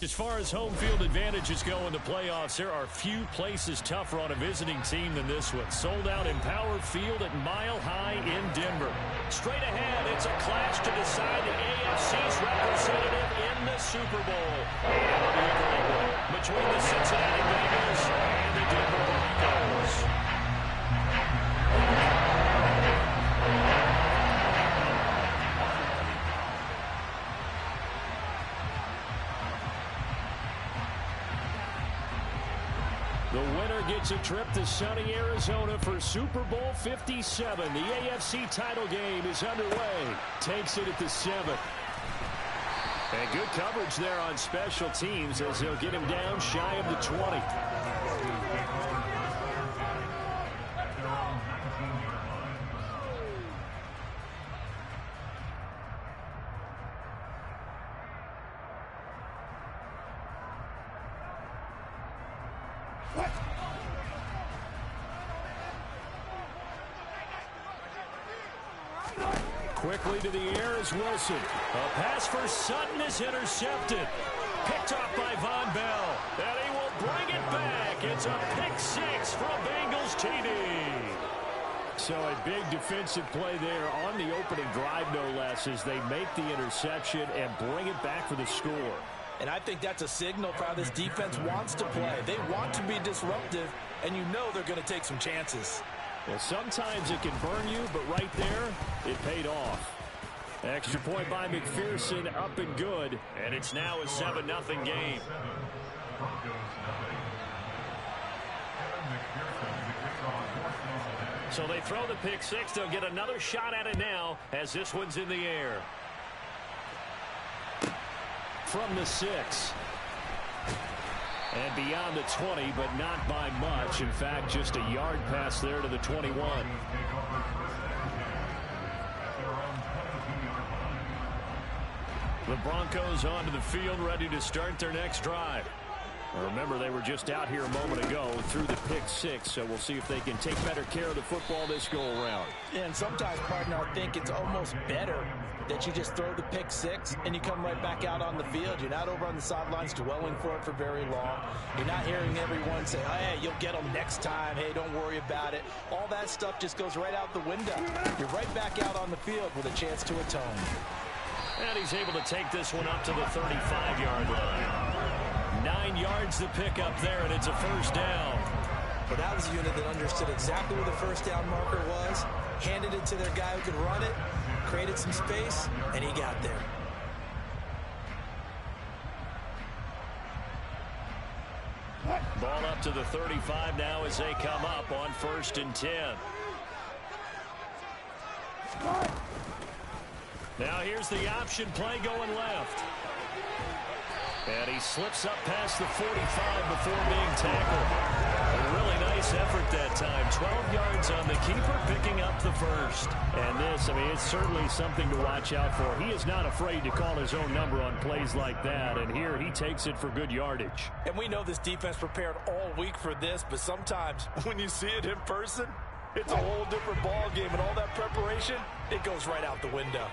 As far as home field advantages go in the playoffs, there are few places tougher on a visiting team than this one. Sold out in Power Field at Mile High in Denver. Straight ahead, it's a clash to decide the AFC's representative in the Super Bowl. And it'll be a great one between the Cincinnati Bengals and the Denver Broncos. The winner gets a trip to sunny Arizona for Super Bowl 57. The AFC title game is underway. Takes it at the 7th. And good coverage there on special teams as they'll get him down shy of the 20. Quickly to the air is Wilson. A pass for Sutton is intercepted. Picked off by Von Bell. And he will bring it back. It's a pick six from Bengals TD. So a big defensive play there on the opening drive, no less, as they make the interception and bring it back for the score. And I think that's a signal for how this defense wants to play. They want to be disruptive, and you know they're going to take some chances. Well, sometimes it can burn you, but right there, it paid off. Extra point by McPherson, up and good, and it's now a 7-0 game. So they throw the pick six. They'll get another shot at it now as this one's in the air. From the 6. And beyond the 20, but not by much. In fact, just a yard pass there to the 21. The Broncos onto the field, ready to start their next drive. Remember, they were just out here a moment ago through the pick six, so we'll see if they can take better care of the football this go-around. And sometimes, partner, I think it's almost better that you just throw the pick six and you come right back out on the field. You're not over on the sidelines dwelling for it for very long. You're not hearing everyone say, hey, you'll get them next time. Hey, don't worry about it. All that stuff just goes right out the window. You're right back out on the field with a chance to atone. And he's able to take this one up to the 35-yard line. 9 yards to pick up there, and it's a first down. But that was a unit that understood exactly where the first down marker was, handed it to their guy who could run it, created some space, and he got there. Ball up to the 35 now as they come up on 1st and 10. Now here's the option play going left. And he slips up past the 45 before being tackled. A really nice effort that time. 12 yards on the keeper, picking up the first. And this, I mean, it's certainly something to watch out for. He is not afraid to call his own number on plays like that. And here he takes it for good yardage. And we know this defense prepared all week for this, but sometimes when you see it in person, it's a whole different ball game. And all that preparation, it goes right out the window.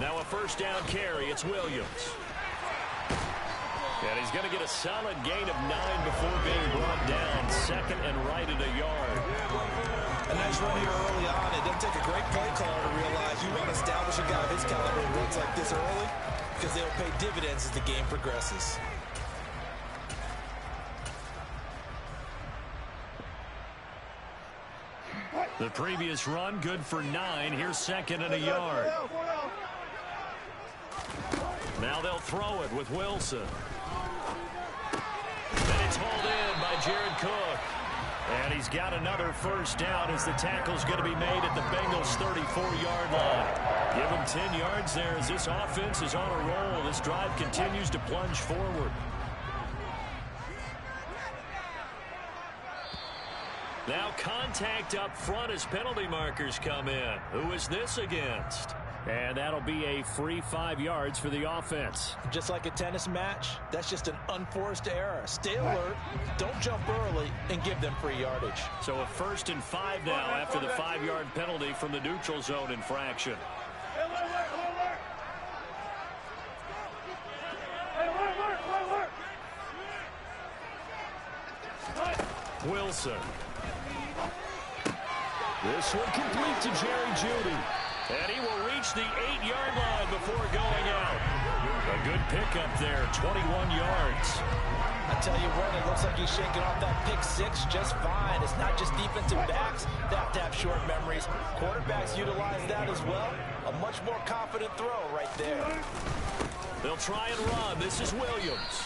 Now a first down carry. It's Williams. And he's going to get a solid gain of 9 before being brought down. 2nd and right at a yard. A nice run here early on. It doesn't take a great play caller to realize you want to establish a guy of his caliber who runs like this early, because they'll pay dividends as the game progresses. The previous run, good for 9. Here's 2nd and a yard. Now they'll throw it with Wilson. And it's hauled in by Jared Cook. And he's got another first down as the tackle's going to be made at the Bengals' 34-yard line. Give him 10 yards there as this offense is on a roll. This drive continues to plunge forward. Now contact up front as penalty markers come in. Who is this against? And that'll be a free 5 yards for the offense. Just like a tennis match, that's just an unforced error. Stay alert, don't jump early, and give them free yardage. So a 1st and 5 now after the 5-yard penalty from the neutral zone infraction. Wilson. This one complete to Jerry Jeudy. And he will reach the 8-yard line before going out. A good pickup there, 21 yards. I tell you what, it looks like he's shaking off that pick six just fine. It's not just defensive backs that have to have short memories. Quarterbacks utilize that as well. A much more confident throw right there. They'll try and run. This is Williams.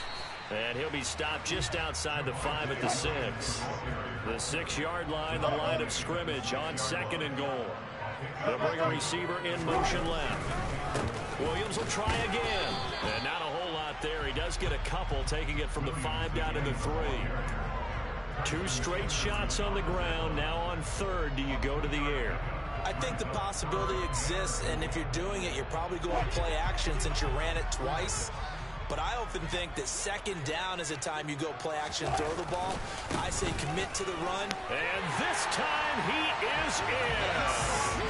And he'll be stopped just outside the 5 at the 6. The 6-yard line, the line of scrimmage on 2nd and goal. They'll bring a receiver in motion left. Williams will try again. And not a whole lot there. He does get a couple, taking it from the 5 down to the 3. 2 straight shots on the ground. Now on 3rd, do you go to the air? I think the possibility exists, and if you're doing it, you're probably going play action since you ran it twice. But I often think that 2nd down is a time you go play action, throw the ball. I say commit to the run. And this time he is in.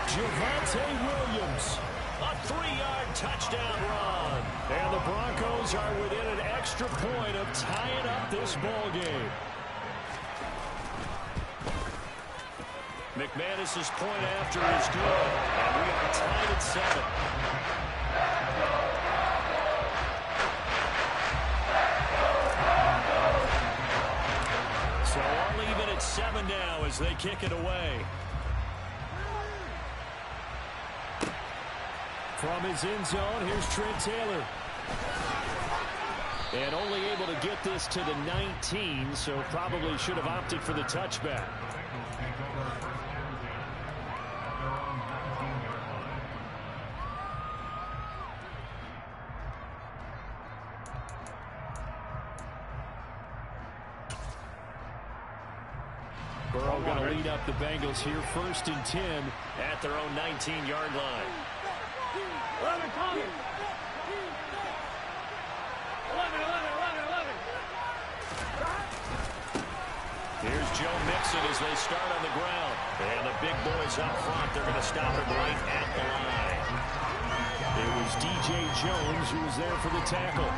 Javonte Williams, a 3-yard touchdown run. And the Broncos are within an extra point of tying up this ball game. McManus's point after is good. And we are tied at 7. So only even at 7 now as they kick it away. From his end zone, here's Trent Taylor. And only able to get this to the 19, so probably should have opted for the touchback. Burrow going to lead up the Bengals here, 1st and 10 at their own 19-yard line. 11. Here's Joe Mixon as they start on the ground. And the big boys up front, they're going to stop him right at the line. It was DJ Jones who was there for the tackle.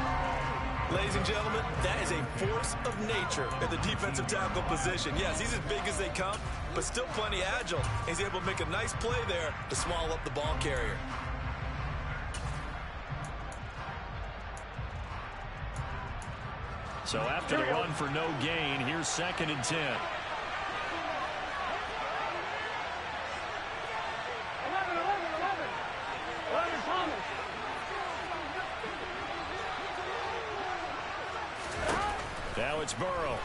Ladies and gentlemen, that is a force of nature at the defensive tackle position. Yes, he's as big as they come, but still plenty agile. He's able to make a nice play there to swallow up the ball carrier. So after the run for no gain, here's 2nd and 10. 11. Thomas. Now it's Burrow.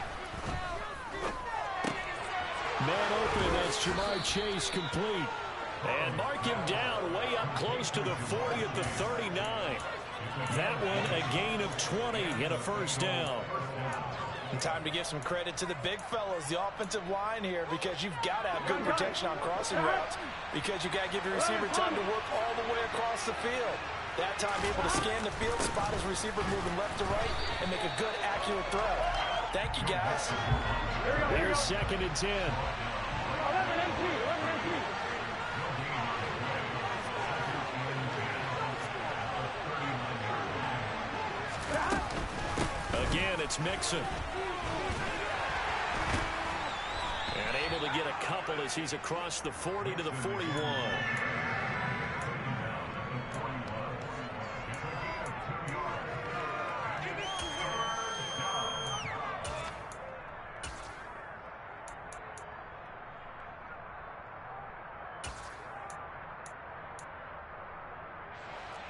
Man open, that's Jamar Chase complete. And mark him down way up close to the 40 at the 39. That one a gain of 20 and a 1st down. And time to give some credit to the big fellas, the offensive line here, because you've got to have good protection on crossing routes, because you got to give your receiver time to work all the way across the field. That time able to scan the field, spot his receiver moving left to right, and make a good, accurate throw. Thank you, guys. Here's 2nd and 10. 11 Again, it's Mixon. And able to get a couple as he's across the 40 to the 41.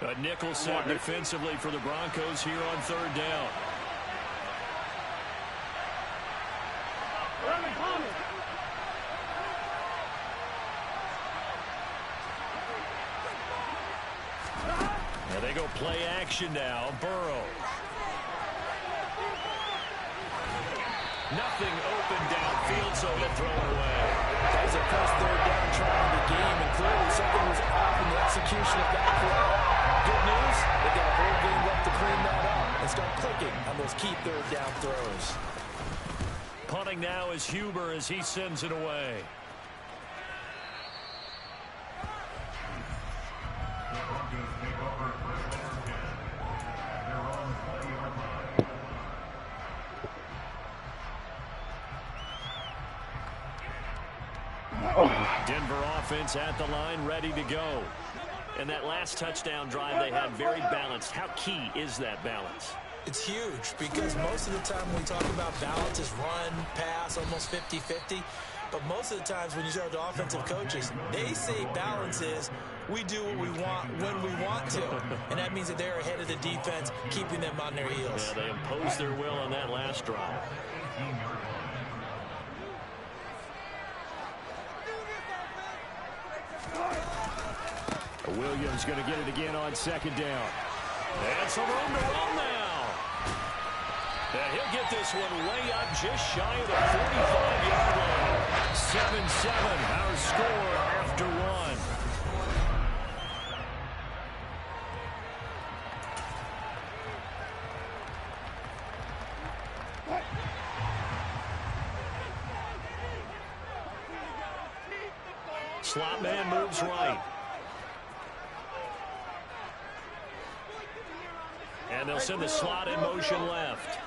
A nickel set defensively for the Broncos here on 3rd down. And they go play action now. Burrow. Nothing open downfield, so he'll throw it away. That was a first 3rd down try in the game, and clearly something was off in the execution of that play. Good news, they got a whole game left to clean that up and start clicking on those key 3rd down throws. Punting now is Huber as he sends it away. offense at the line, ready to go. And that last touchdown drive they had, very balanced. How key is that balance? It's huge because most of the time when we talk about balance is run, pass, almost 50-50. But most of the times when you talk to offensive coaches, they say balance is we do what we want when we want to. And that means that they're ahead of the defense, keeping them on their heels. Yeah, they imposed their will on that last drive. Williams going to get it again on second down. And some room to run now. And he'll get this one way up just shy of the 45-yard line. 7-7, our score after one. Slot man moves right. And they'll send the slot in motion left.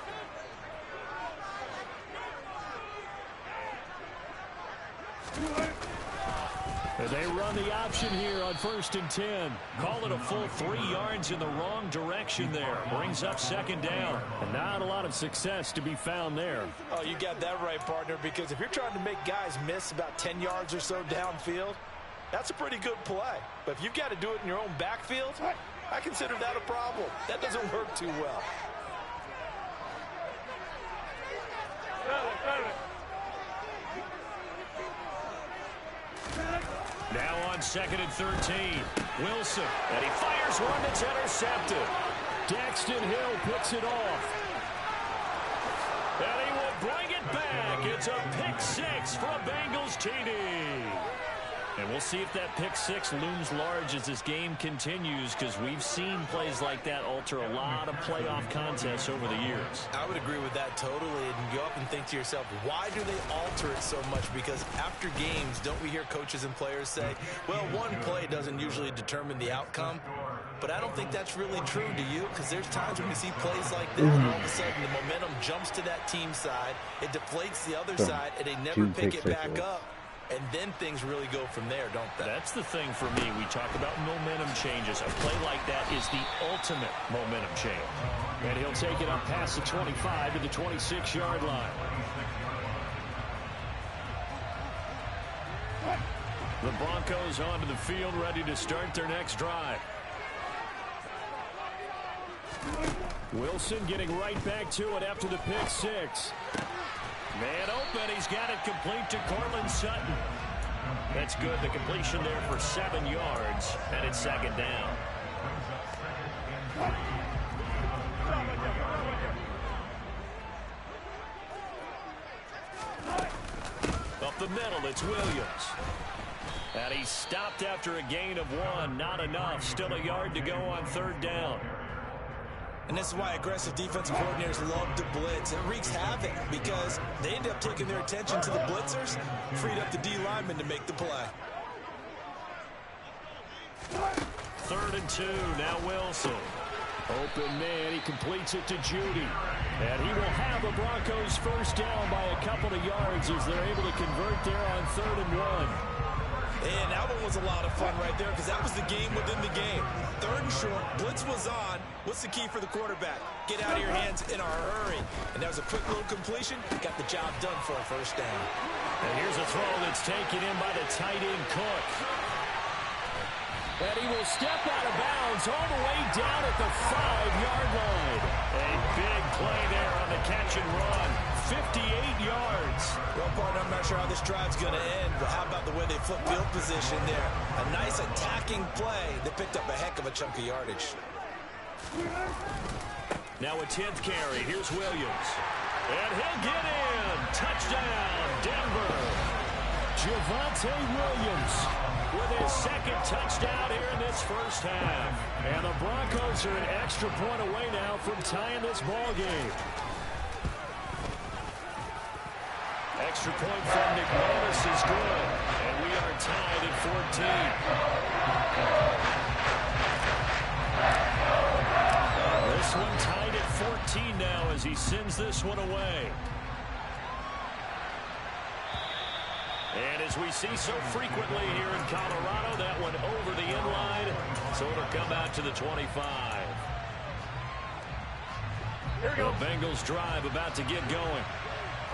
And they run the option here on 1st and 10. Call it a full 3 yards in the wrong direction there. Brings up second down. And not a lot of success to be found there. Oh, you got that right, partner, because if you're trying to make guys miss about 10 yards or so downfield, that's a pretty good play. But if you've got to do it in your own backfield, I consider that a problem. That doesn't work too well. Now on 2nd and 13. Wilson. And he fires one that's intercepted. Daxton Hill picks it off. And he will bring it back. It's a pick six for a Bengals TD. And we'll see if that pick six looms large as this game continues, because we've seen plays like that alter a lot of playoff contests over the years. I would agree with that totally. And you often think to yourself, why do they alter it so much? Because after games, don't we hear coaches and players say, well, one play doesn't usually determine the outcome. But I don't think that's really true, do you? Because there's times when we see plays like that, and all of a sudden the momentum jumps to that team side, it deflates the other side, and they never pick it back up. And then things really go from there, don't they? That's the thing for me. We talk about momentum changes. A play like that is the ultimate momentum change. And he'll take it up past the 25 to the 26-yard line. The Broncos onto the field, ready to start their next drive. Wilson getting right back to it after the pick six. Man open, he's got it complete to Cortland Sutton. That's good, the completion there for 7 yards, and it's second down. Up the middle, it's Williams. And he's stopped after a gain of 1, not enough, still a yard to go on 3rd down. And this is why aggressive defensive coordinators love to blitz. It wreaks havoc because they end up taking their attention to the blitzers, freed up the D lineman to make the play. 3rd and 2, now Wilson. Open man, he completes it to Judy. And he will have the Broncos first down by a couple of yards as they're able to convert there on 3rd and 1. And that one was a lot of fun right there because that was the game within the game. 3rd and short, blitz was on. What's the key for the quarterback? Get out of your hands in a hurry. And that was a quick little completion. Got the job done for a first down. And here's a throw that's taken in by the tight end Cook. And he will step out of bounds all the way down at the 5-yard line. A big play there on the catch and run. 58 yards. Well, partner, I'm not sure how this drive's going to end, but how about the way they flip field position there? A nice attacking play that picked up a heck of a chunk of yardage. Now a 10th carry. Here's Williams. And he'll get in. Touchdown, Denver. Javonte Williams with his 2nd touchdown here in this first half. And the Broncos are an extra point away now from tying this ball game. Extra point from McManus is good. And we are tied at 14. This one tied at 14 now as he sends this one away. And as we see so frequently here in Colorado, that one over the inline, so it'll come out to the 25. The Bengals drive about to get going.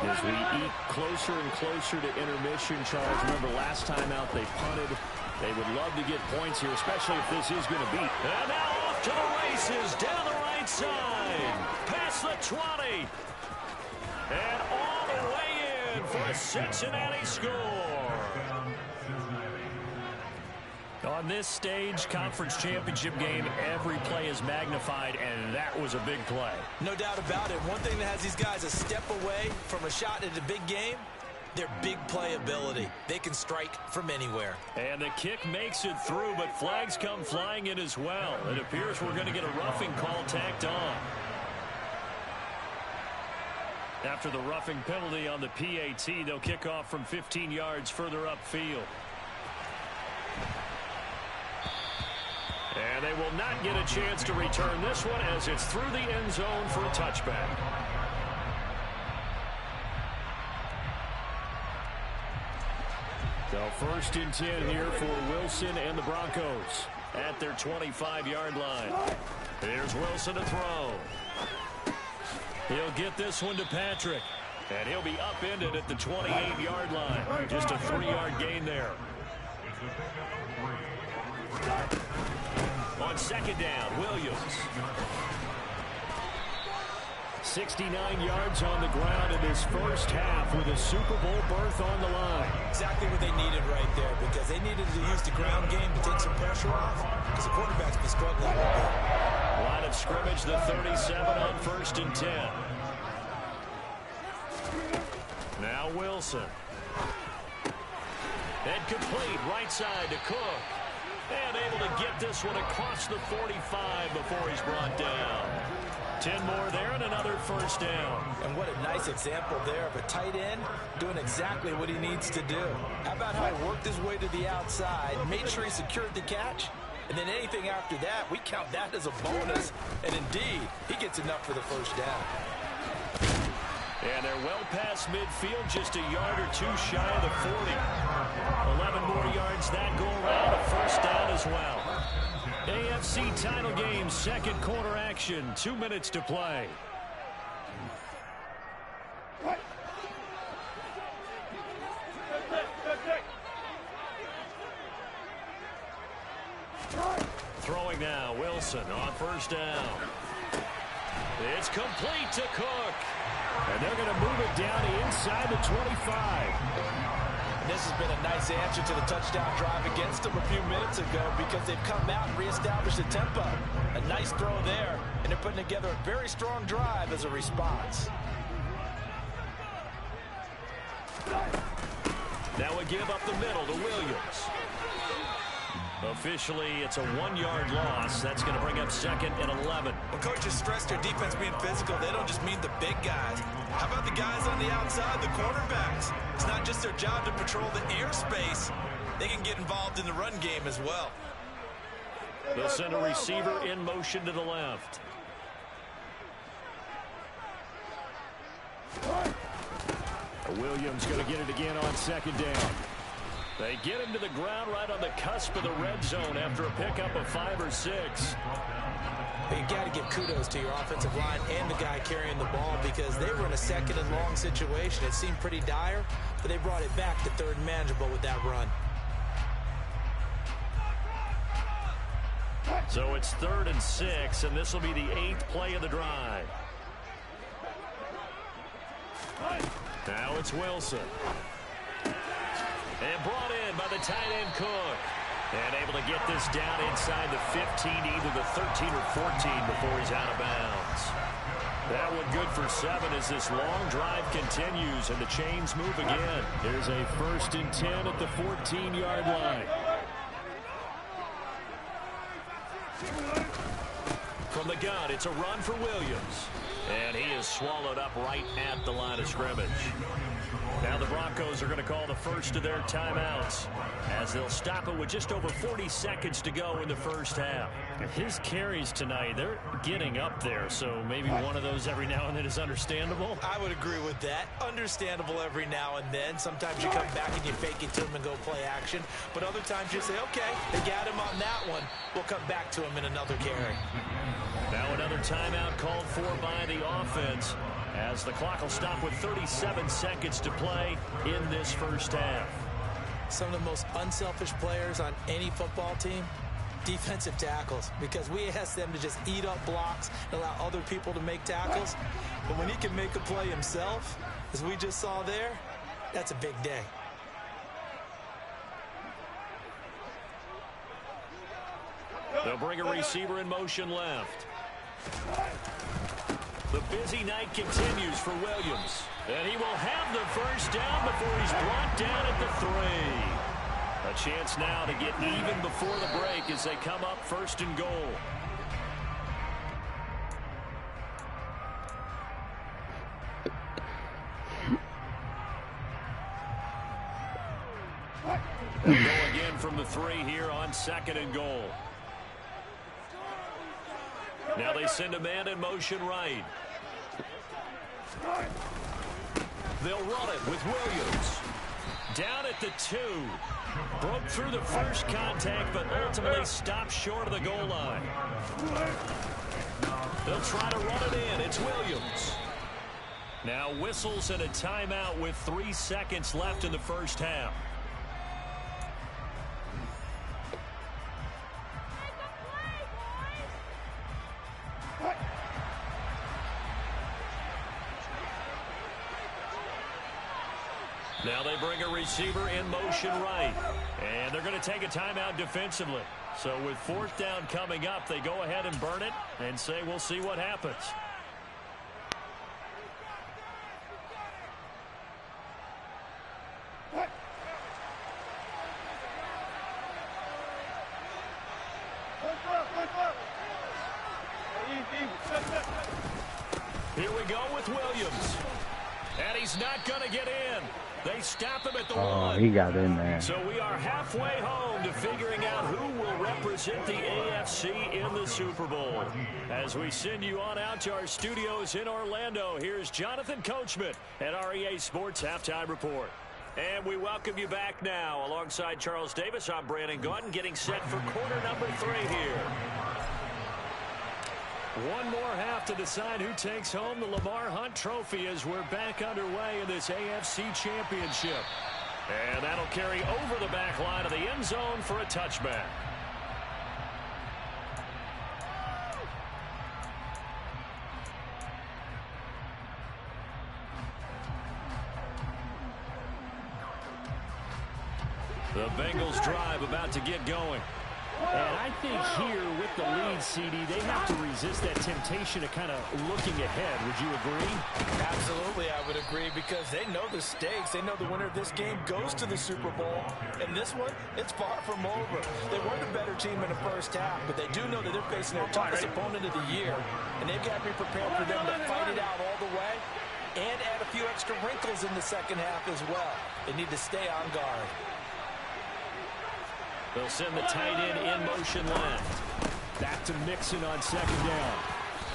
As we eat closer and closer to intermission, Charles, remember last time out they punted. They would love to get points here, especially if this is going to beat. And now off to the races, down the right side, past the 20. And all the way in for a Cincinnati score. On this stage, conference championship game, every play is magnified, and that was a big play. No doubt about it. One thing that has these guys a step away from a shot at a big game, their big play ability. They can strike from anywhere. And the kick makes it through, but flags come flying in as well. It appears we're going to get a roughing call tacked on. After the roughing penalty on the PAT, they'll kick off from 15 yards further upfield. And they will not get a chance to return this one as it's through the end zone for a touchback. So 1st and 10 here for Wilson and the Broncos at their 25-yard line. Here's Wilson to throw. He'll get this one to Patrick. And he'll be upended at the 28-yard line. Just a 3-yard gain there. On 2nd down, Williams. 69 yards on the ground in his first half with a Super Bowl berth on the line. Exactly what they needed right there, because they needed to use the ground game to take some pressure off, because the quarterback's been struggling a little bit. Line of scrimmage, the 37 on 1st and 10. Now Wilson. And complete right side to Cook. And able to get this one across the 45 before he's brought down. 10 more there and another 1st down. And what a nice example there of a tight end doing exactly what he needs to do. How about how he worked his way to the outside, made sure he secured the catch, and then anything after that, we count that as a bonus. And indeed, he gets enough for the 1st down. And they're well past midfield, just a yard or two shy of the 40. 11 more yards that go around, a 1st down as well. AFC title game, 2nd quarter action, 2 minutes to play. Throwing now, Wilson on 1st down. It's complete to Cook. And they're going to move it down to inside the 25. This has been a nice answer to the touchdown drive against them a few minutes ago, because they've come out and reestablished the tempo. A nice throw there, and they're putting together a very strong drive as a response. Now we give up the middle to Williams. Officially, it's a 1-yard loss. That's going to bring up 2nd and 11. When coaches stress their defense being physical, they don't just mean the big guys. How about the guys on the outside, the cornerbacks? It's not just their job to patrol the airspace. They can get involved in the run game as well. They'll send a receiver in motion to the left. Williams going to get it again on 2nd down. They get him to the ground right on the cusp of the red zone after a pickup of 5 or 6. You got to give kudos to your offensive line and the guy carrying the ball, because they were in a 2nd and long situation. It seemed pretty dire, but they brought it back to 3rd and manageable with that run. So it's 3rd and 6, and this will be the 8th play of the drive. Now it's Wilson. And brought in by the tight end Cook. And able to get this down inside the 15, either the 13 or 14 before he's out of bounds. That one good for 7 as this long drive continues and the chains move again. There's a 1st and 10 at the 14-yard line. From the gun. gun. It's a run for Williams. And he is swallowed up right at the line of scrimmage. Now the Broncos are going to call the first of their timeouts as they'll stop it with just over 40 seconds to go in the first half. His carries tonight, they're getting up there, so maybe one of those every now and then is understandable. I would agree with that. Understandable every now and then. Sometimes you come back and you fake it to him and go play action. But other times you say, okay, they got him on that one. We'll come back to him in another carry. Now another timeout called for by the offense as the clock will stop with 37 seconds to play in this first half. Some of the most unselfish players on any football team, defensive tackles, because we ask them to just eat up blocks and allow other people to make tackles. But when he can make a play himself, as we just saw there, that's a big day. They'll bring a receiver in motion left. The busy night continues for Williams. And he will have the first down before he's brought down at the 3. A chance now to get even before the break as they come up first and goal. They'll go again from the 3 here on second and goal. Now they send a man in motion right. They'll run it with Williams. Down at the 2. Broke through the first contact, but ultimately stopped short of the goal line. They'll try to run it in. It's Williams. Now whistles and a timeout with 3 seconds left in the first half. Now they bring a receiver in motion right. And they're going to take a timeout defensively. So with 4th down coming up, they go ahead and burn it and say we'll see what happens. Here we go with Williams. And he's not going to get in. They stop him at the 1. Oh, he got in there. So we are halfway home to figuring out who will represent the AFC in the Super Bowl. As we send you on out to our studios in Orlando, here's Jonathan Coachman at REA Sports Halftime Report. And we welcome you back now. Alongside Charles Davis, I'm Brandon Gaudin, getting set for quarter number 3 here. One more half to decide who takes home the Lamar Hunt Trophy as we're back underway in this AFC Championship. And that'll carry over the back line of the end zone for a touchback. The Bengals drive about to get going. And I think here with the lead, CD, they have to resist that temptation of kind of looking ahead. Would you agree? Absolutely, I would agree, because they know the stakes. They know the winner of this game goes to the Super Bowl. And this one, it's far from over. They were the better team in the first half, but they do know that they're facing their toughest opponent of the year. And they've got to be prepared for them to fight it out all the way and add a few extra wrinkles in the second half as well. They need to stay on guard. They'll send the tight end in motion left. Back to Mixon on second down.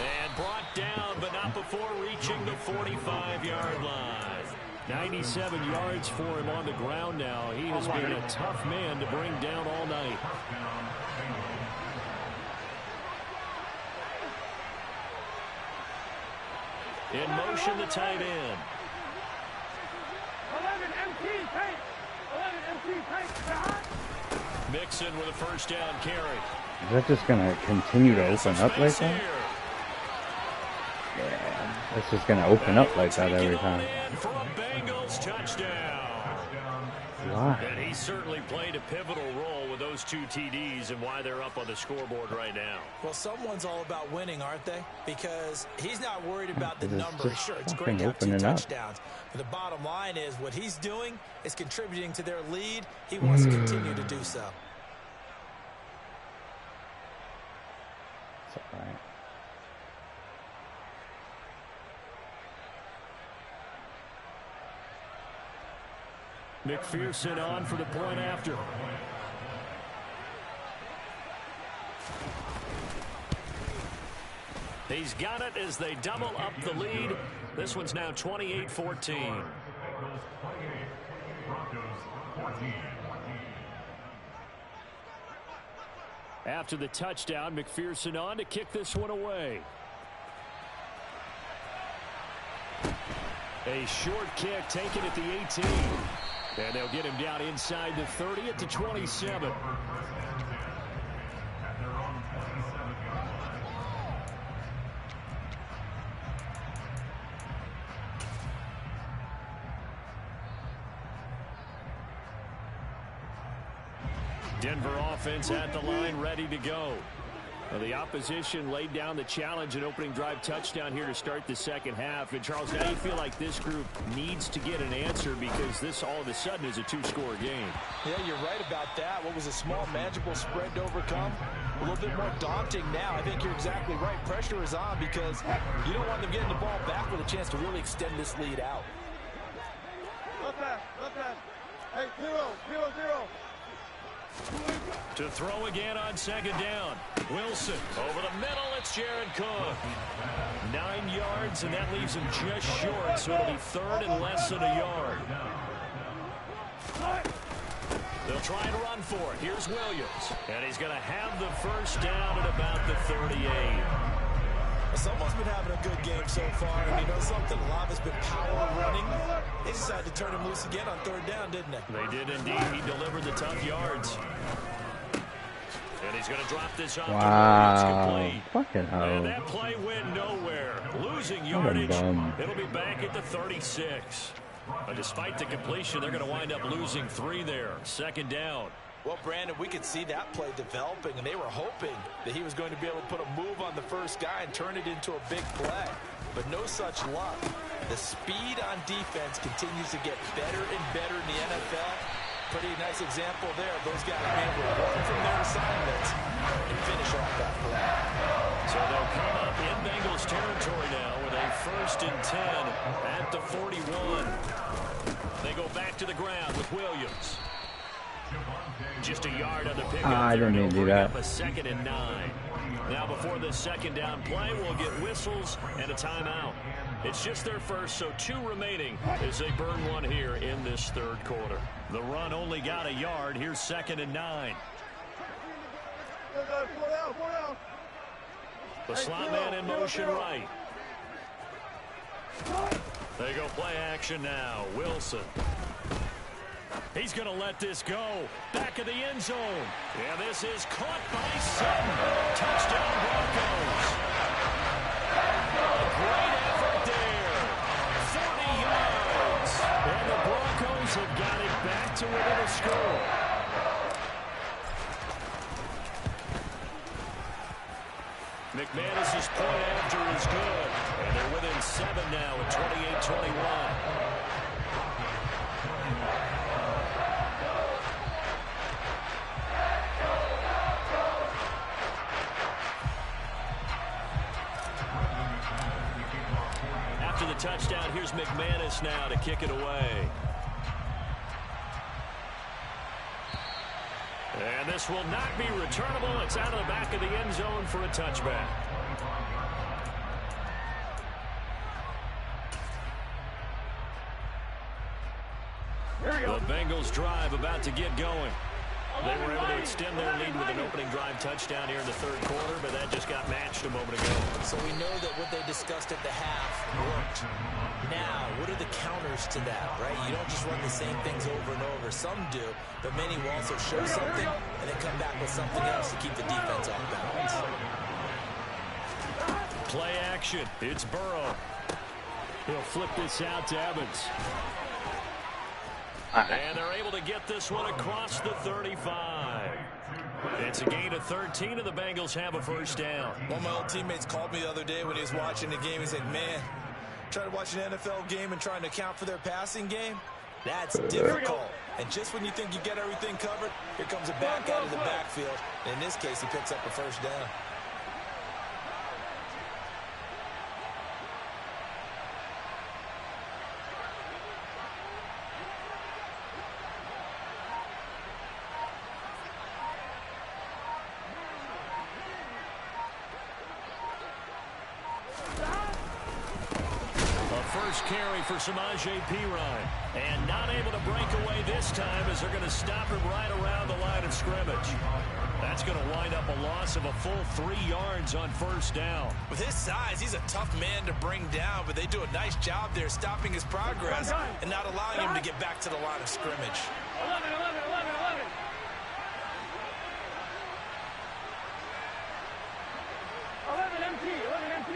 And brought down, but not before reaching the 45-yard line. 97 yards for him on the ground now. He has been a tough man to bring down all night. In motion, the tight end. 11 MT paint. 11 MT paint. Mixon with a first down carry. Is that just going to continue to open up like that? Yeah, it's just going to open up like that every time. For a Bengals touchdown. Why? And he certainly played a pivotal role with those 2 TDs and why they're up on the scoreboard right now. Well, someone's all about winning, aren't they? Because he's not worried about the It's numbers. just Sure, it's great to have 2 opening up. touchdowns. But the bottom line is what he's doing is contributing to their lead. He wants to continue to do so. It's all right. McPherson on for the point after. He's got it as they double up the lead. This one's now 28-14. After the touchdown, McPherson on to kick this one away. A short kick taken at the 18. And they'll get him down inside the 30 at the 27. Denver offense at the line, ready to go. Well, the opposition laid down the challenge, an opening drive touchdown here to start the second half. And, Charles, now you feel like this group needs to get an answer because this all of a sudden is a two-score game. Yeah, you're right about that. What was a small, manageable spread to overcome? A little bit more daunting now. I think you're exactly right. Pressure is on because you don't want them getting the ball back with a chance to really extend this lead out. Left pass. Hey, 0-0-0. To throw again on second down. Wilson over the middle. It's Jared Cook. 9 yards, and that leaves him just short, so it'll be third and less than a yard. They'll try and run for it. Here's Williams, and he's going to have the first down at about the 38. Someone's been having a good game so far, and you know something? A lot of it's been power running. They decided to turn him loose again on third down, didn't they? They did indeed. He delivered the tough yards. And he's going to drop this off. Wow. Fucking hell. And that play went nowhere. Losing yardage. It'll be back at the 36. But despite the completion, they're going to wind up losing 3 there. Second down. Well, Brandon, we could see that play developing, and they were hoping that he was going to be able to put a move on the first guy and turn it into a big play. But no such luck. The speed on defense continues to get better and better in the NFL. Pretty nice example there. Those guys are able to run from their assignments and finish off that play. So they'll come up in Bengals territory now with a 1st and 10 at the 41. They go back to the ground with Williams. Just a yard on the pickup. I didn't mean to do that. A 2nd and 9. Now before the second down play, we'll get whistles and a timeout. It's just their first, so 2 remaining as they burn one here in this third quarter. The run only got a yard. Here's 2nd and 9. The slot man in motion right. They go play action now. Wilson. He's going to let this go. Back of the end zone. Yeah, this is caught by Sutton. Touchdown Broncos. A great effort there. 40 yards. And the Broncos have got it back to within a score. McManus's point after is good. And they're within 7 now at 28-21. After the touchdown, here's McManus now to kick it away. And this will not be returnable. It's out of the back of the end zone for a touchback. The Bengals drive about to get going. They were able to extend their lead with an opening drive touchdown here in the third quarter, but that just got matched a moment ago. So we know that what they discussed at the half worked. Now, what are the counters to that, right? You don't just run the same things over and over. Some do, but many will also show something and then come back with something else to keep the defense off balance. Play action. It's Burrow. He'll flip this out to Evans. And they're able to get this one across the 35. It's a gain of 13, and the Bengals have a first down. One of my old teammates called me the other day when he was watching the game. He said, man, trying to watch an NFL game and trying to account for their passing game, that's difficult. And just when you think you get everything covered, here comes a back out of the backfield. And in this case, he picks up a first down. first carry for Samaje Perine. And not able to break away this time as they're going to stop him right around the line of scrimmage. That's going to wind up a loss of a full 3 yards on first down. With his size, he's a tough man to bring down, but they do a nice job there stopping his progress and not allowing him to get back to the line of scrimmage. 11, 11, 11, 11. 11 MT, 11 MT.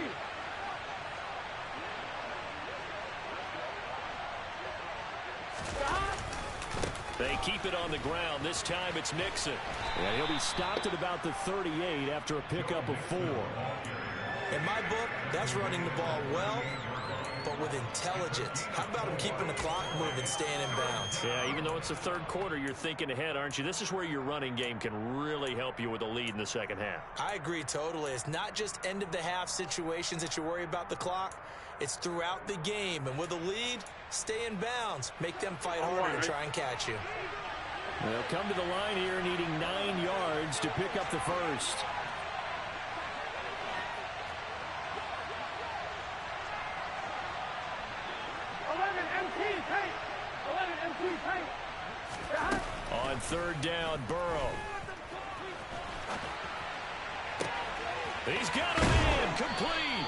They keep it on the ground. This time it's Mixon. And he'll be stopped at about the 38 after a pickup of 4. In my book, that's running the ball well, but with intelligence. How about him keeping the clock moving, staying in bounds? Yeah, even though it's the third quarter, you're thinking ahead, aren't you? This is where your running game can really help you with a lead in the second half. I agree totally. It's not just end-of-the-half situations that you worry about the clock. It's throughout the game. And with a lead, stay in bounds. Make them fight harder to try and catch you. They'll come to the line here needing 9 yards to pick up the first. On third down, Burrow. He's got him in, complete.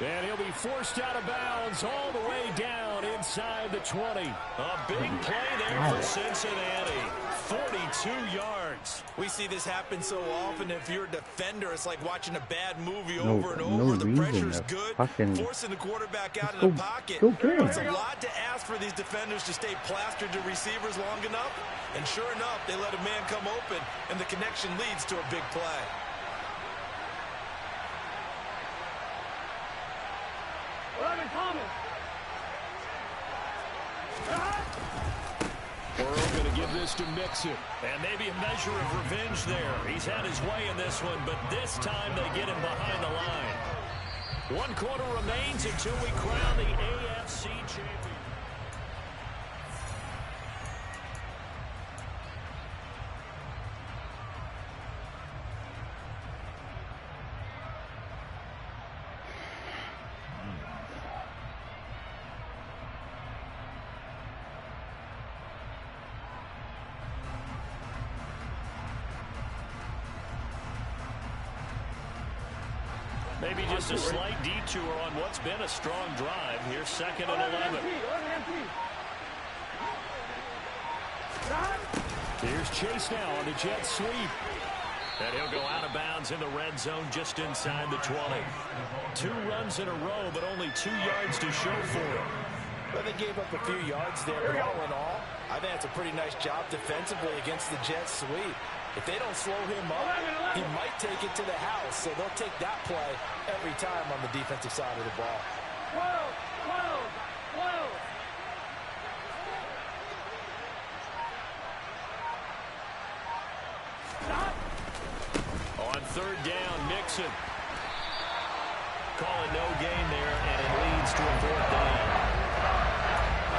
And he'll be forced out of bounds all the way down inside the 20. A big play there for Cincinnati. 42 yards. We see this happen so often. If you're a defender, it's like watching a bad movie over and over. The pressure's good. Forcing the quarterback out of the pocket. It's a lot to ask for these defenders to stay plastered to receivers long enough. And sure enough, they let a man come open, and the connection leads to a big play. Burrow going to give this to Mixon. And maybe a measure of revenge there. He's had his way in this one, but this time they get him behind the line. 1 quarter remains until we crown the AFC champion. Maybe just a slight detour on what's been a strong drive. Here's 2nd and 11. Here's Chase now on the jet sweep. And he'll go out of bounds in the red zone just inside the 20. 2 runs in a row, but only 2 yards to show for him. Well, they gave up a few yards there, but all in all, I think that's a pretty nice job defensively against the jet sweep. If they don't slow him up, he might take it to the house. So they'll take that play every time on the defensive side of the ball. 12. On third down, Mixon. Call it no gain there, and it leads to a 4th down.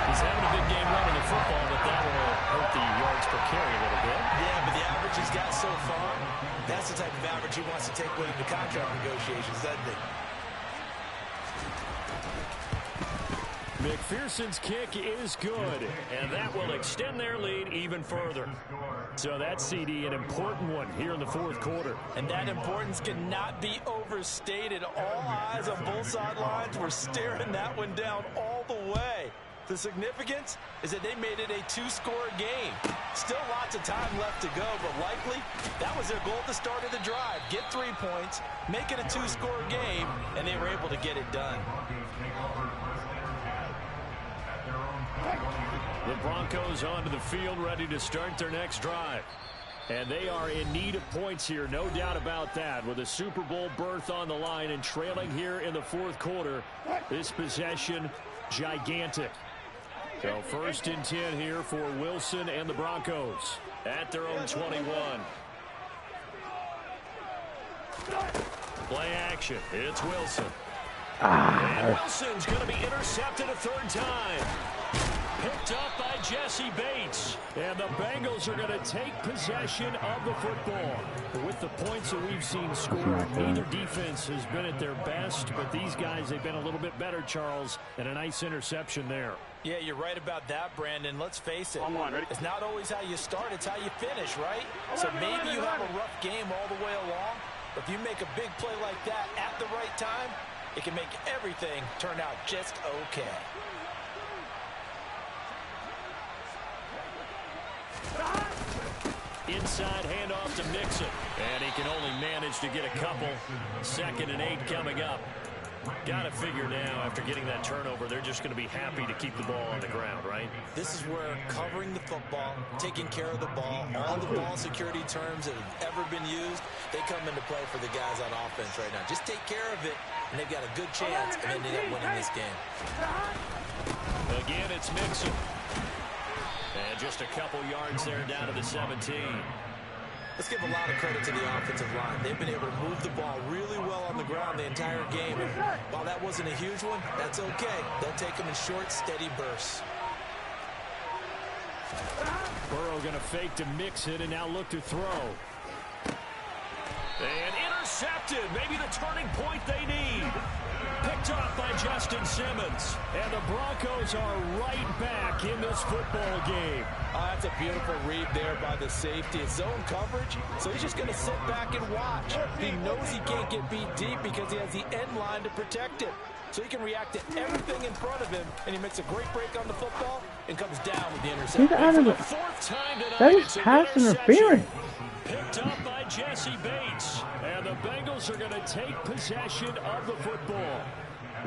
He's having a good game running the football, but that will hurt the yards per carry a little bit. Yeah, but the average he's got so far, that's the type of average he wants to take with him to contract negotiations, doesn't he? McPherson's kick is good, and that will extend their lead even further. So that's, CD, an important one here in the 4th quarter. And that importance cannot be overstated. All eyes on both sidelines were staring that one down all the way. The significance is that they made it a 2-score game. Still lots of time left to go, but likely that was their goal at the start of the drive. Get 3 points, make it a 2-score game, and they were able to get it done. The Broncos onto the field, ready to start their next drive. And they are in need of points here, no doubt about that. With a Super Bowl berth on the line and trailing here in the 4th quarter, this possession, gigantic. So 1st and 10 here for Wilson and the Broncos at their own 21. Play action. It's Wilson. And Wilson's going to be intercepted a 3rd time. Picked up by Jesse Bates. And the Bengals are going to take possession of the football. With the points that we've seen scored, neither defense has been at their best, but these guys, they've been a little bit better, Charles, and a nice interception there. Yeah, you're right about that, Brandon. Let's face it. It's not always how you start, it's how you finish, right? So maybe you have a rough game all the way along, but if you make a big play like that at the right time, it can make everything turn out just okay. Inside handoff to Mixon. And he can only manage to get a couple. 2nd and 8 coming up. Got to figure now, after getting that turnover, they're just going to be happy to keep the ball on the ground, right? This is where covering the football, taking care of the ball, all the ball security terms that have ever been used, they come into play for the guys on offense right now. Just take care of it, and they've got a good chance of ending up winning this game. Again, it's Mixon. And just a couple yards there down to the 17. Let's give a lot of credit to the offensive line. They've been able to move the ball really well on the ground the entire game. And while that wasn't a huge one, that's okay. They'll take them in short, steady bursts. Burrow going to fake to Mixon and now look to throw. And intercepted. Maybe the turning point they need. Picked up by Justin Simmons. And the Broncos are right back in this football game. That's a beautiful read there by the safety. It's zone coverage, so he's just going to sit back and watch. He knows he can't get beat deep because he has the end line to protect it. So he can react to everything in front of him, and he makes a great break on the football and comes down with the interception. Out of the 4th time tonight, that is pass interference. Picked up by Jesse Bates. And the Bengals are going to take possession of the football.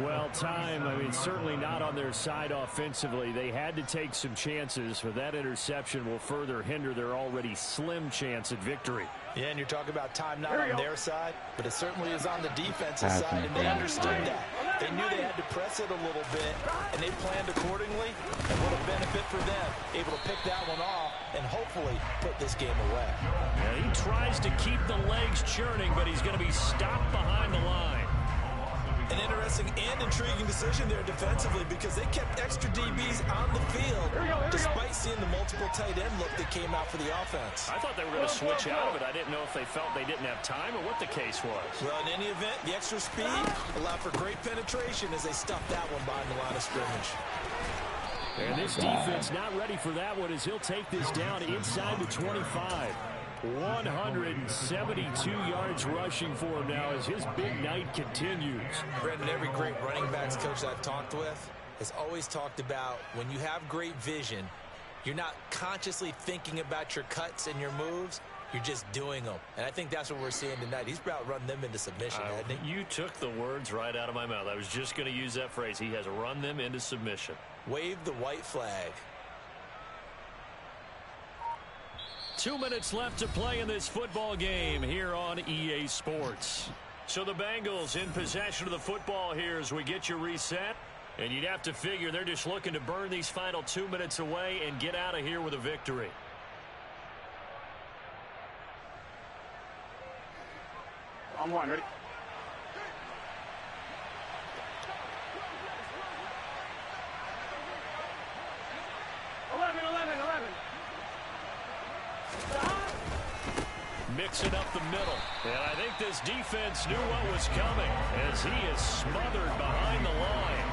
Well, time, certainly not on their side offensively. They had to take some chances, but that interception will further hinder their already slim chance at victory. Yeah, and you're talking about time not on their side, but it certainly is on the defensive side, and they understood that. They knew they had to press it a little bit, and they planned accordingly, and what a benefit for them, able to pick that one off and hopefully put this game away. Yeah, he tries to keep the legs churning, but he's going to be stopped behind the line. An interesting and intriguing decision there defensively because they kept extra DBs on the field despite seeing the multiple tight end look that came out for the offense. I thought they were going to switch out of it. I didn't know if they felt they didn't have time or what the case was. Well, in any event, the extra speed allowed for great penetration as they stuffed that one behind the line of scrimmage. And this defense not ready for that one as he'll take this down inside the 25. 172 yards rushing for him now as his big night continues. Brandon, every great running backs coach I've talked with has always talked about when you have great vision, you're not consciously thinking about your cuts and your moves. You're just doing them. And I think that's what we're seeing tonight. He's about run them into submission, hasn't he? You took the words right out of my mouth. I was just going to use that phrase. He has run them into submission. Wave the white flag. 2 minutes left to play in this football game here on EA Sports. So the Bengals in possession of the football here as we get your reset. And you'd have to figure they're just looking to burn these final 2 minutes away and get out of here with a victory. On one, ready? Mixing up the middle. And I think this defense knew what was coming as he is smothered behind the line.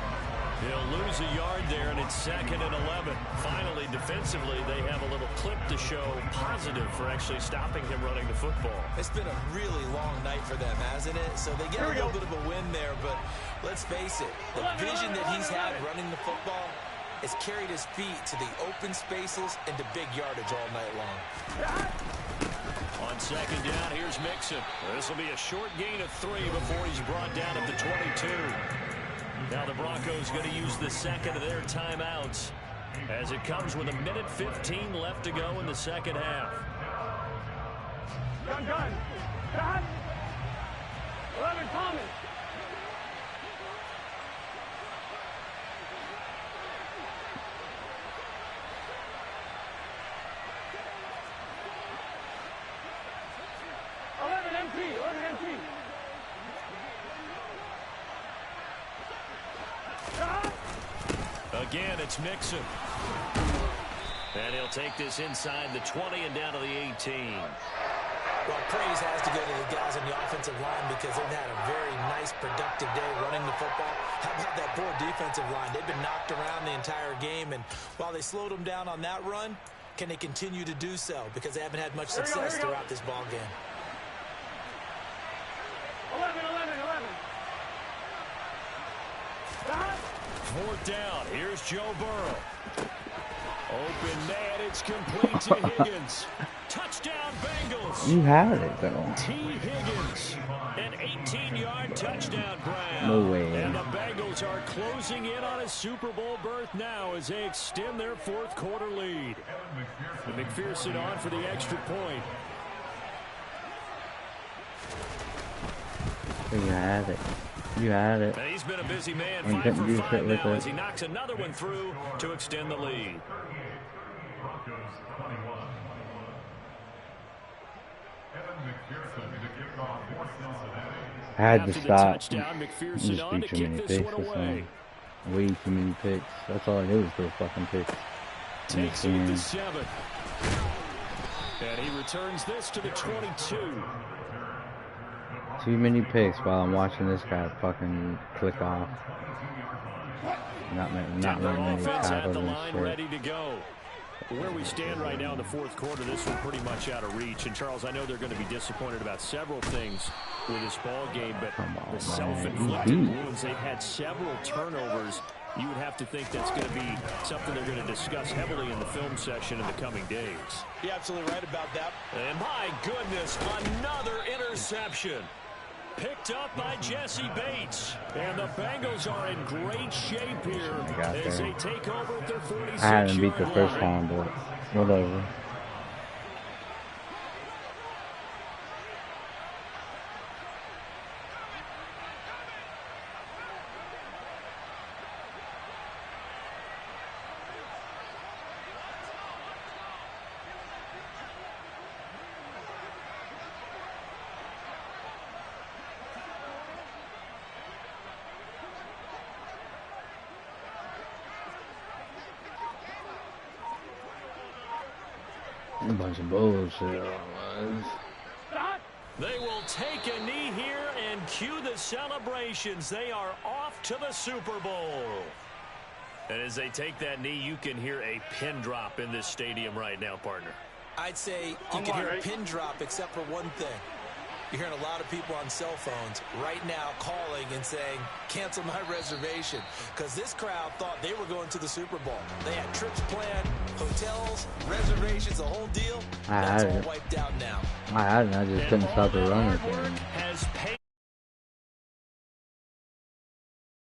He'll lose a yard there, and it's 2nd and 11. Finally, defensively, they have a little clip to show positive for actually stopping him running the football. It's been a really long night for them, hasn't it? So they get a little bit of a win there, but let's face it, the vision that he's had running the football has carried his feet to the open spaces and to big yardage all night long. On 2nd down, here's Mixon. This will be a short gain of 3 before he's brought down at the 22. Now the Broncos going to use the second of their timeouts as it comes with 1:15 left to go in the second half. Gun. 11 Thomas. Again, it's Mixon. And he'll take this inside the 20 and down to the 18. Well, praise has to go to the guys on the offensive line because they've had a very nice, productive day running the football. How about that poor defensive line? They've been knocked around the entire game, and while they slowed them down on that run, can they continue to do so? Because they haven't had much success throughout this ball game. 11. Fourth down. Here's Joe Burrow. Open man. It's complete to Higgins. Touchdown, Bengals. You had it, though. T. Higgins. An 18-yard touchdown grab. No way. And the Bengals are closing in on a Super Bowl berth now as they extend their fourth quarter lead. And McPherson on for the extra point. You had it. You had it. And he's been a busy man, And 5 for 5 with now it. as he knocks another one through to extend the lead. I had to After the stop. touchdown, You McPherson just on beat to too kick many this picks one this away. time. Way too many picks. That's all I did was throw fucking picks. Takes it at the 7. And he returns this to the 22. Too many picks while I'm watching this guy fucking click off. Not Denver very many offense at tackles the and line, shit. ready to go. Where we stand right now in the fourth quarter, this one pretty much out of reach. And, Charles, I know they're going to be disappointed about several things with this ball game, but Come on, the man. self-inflicted You wounds, they've had several turnovers. You would have to think that's going to be something they're going to discuss heavily in the film session in the coming days. You're absolutely right about that. And, my goodness, another interception. Picked up by Jesse Bates. And the Bengals are in great shape here as they take over at their 46-yard line. I hadn't beat the first time, but whatever. A bunch of bullshit. They will take a knee here and cue the celebrations. They are off to the Super Bowl. And as they take that knee, you can hear a pin drop in this stadium right now, partner. I'd say you can hear a pin drop except for one thing. You're hearing a lot of people on cell phones right now calling and saying, cancel my reservation, because this crowd thought they were going to the Super Bowl. They had trips planned, hotels, reservations, the whole deal. That's all wiped out now. I just couldn't stop the run again. Has paid